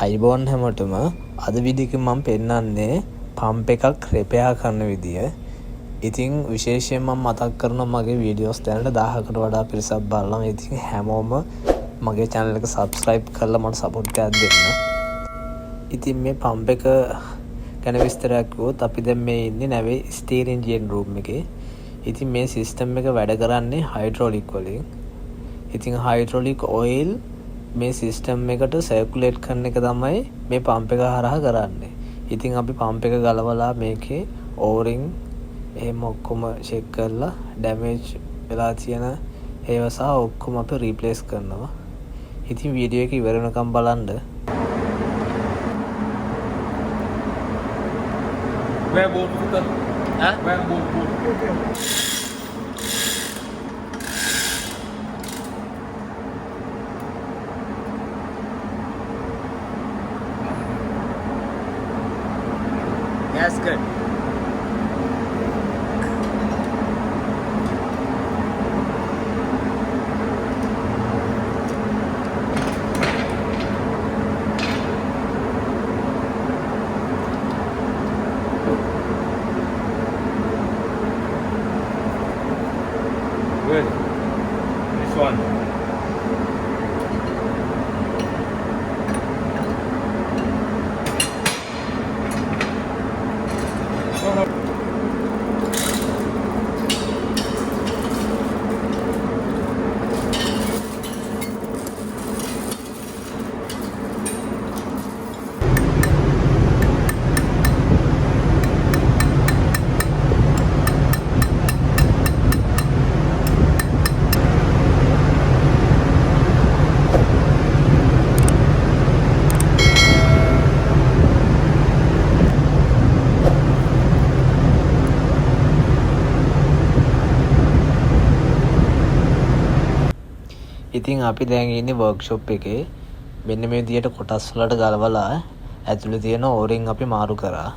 අයිබෝන් හැමෝටම අද වීඩියෝ එකෙන් මම පෙන්නන්නේ පම්ප් එකක් රිපෙයාර් කරන විදිය. ඉතින් විශේෂයෙන් මම මතක් කරනවා මගේ වීඩියෝස් දැනට 1000කට වඩා පිරිසක් බලනවා. ඉතින් හැමෝම මගේ channel එක subscribe කරලා මට support එකක් දෙන්න. ඉතින් මේ පම්ප් එක ගැන විස්තරයක් කිව්වොත් අපි දැන් මේ ඉන්නේ නැවේ ස්ටීර් එන්ජින් රූම් එකේ. ඉතින් මේ සිස්ටම් එක වැඩ කරන්නේ හයිඩ්‍රොලික් වලින්. ඉතින් හයිඩ්‍රොලික් ඔයිල් මේ සිස්ටම් එකට සර්කියුලේට් කරන එක තමයි මේ පම්ප් එක හරහා කරන්නේ. ඉතින් අපි පම්ප් එක ගලවලා මේකේ ඕරින් එහෙම ඔක්කොම චෙක් කරලා ඩැමේජ් වෙලා තියෙන ඒවා සහ ඔක්කොම අපි රීප්ලේස් කරනවා. ඉතින් වීඩියෝ එක ඉවර වෙනකම් බලන්න. Where boat putar? Huh? Where boat put? Yes, good. Good. This one. ඉතින් අපි දැන් ඉන්නේ වර්ක්ෂොප් එකේ. මෙන්න මේ විදියට කොටස් වලට ගලවලා ඇතුලේ තියෙන ඕරින් අපි මාරු කරා.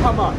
Come on.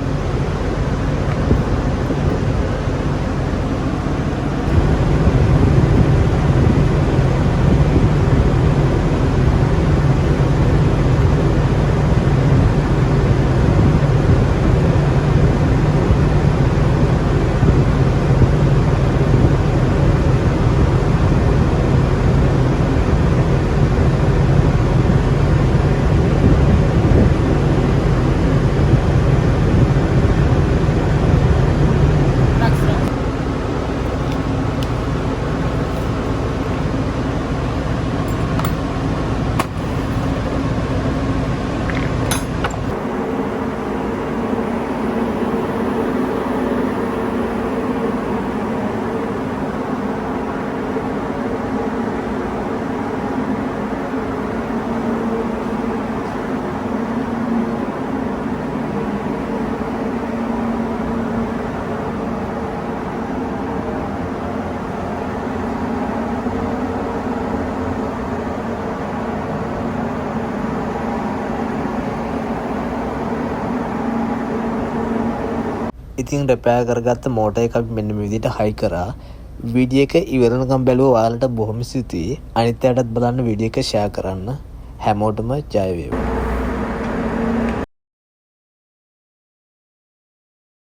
ඉතින් රිපෙයාර් කරගත්ත මෝටර් එක අපි මෙන්න මේ විදිහට හයි කරා. වීඩියෝ එක ඉවර වෙනකම් බැලුවා. ඔයාලට බොහොම ස්තුතියි. අනිත් අයටත් බලන්න වීඩියෝ එක ෂෙයා කරන්න. හැමෝටම ජය වේවා.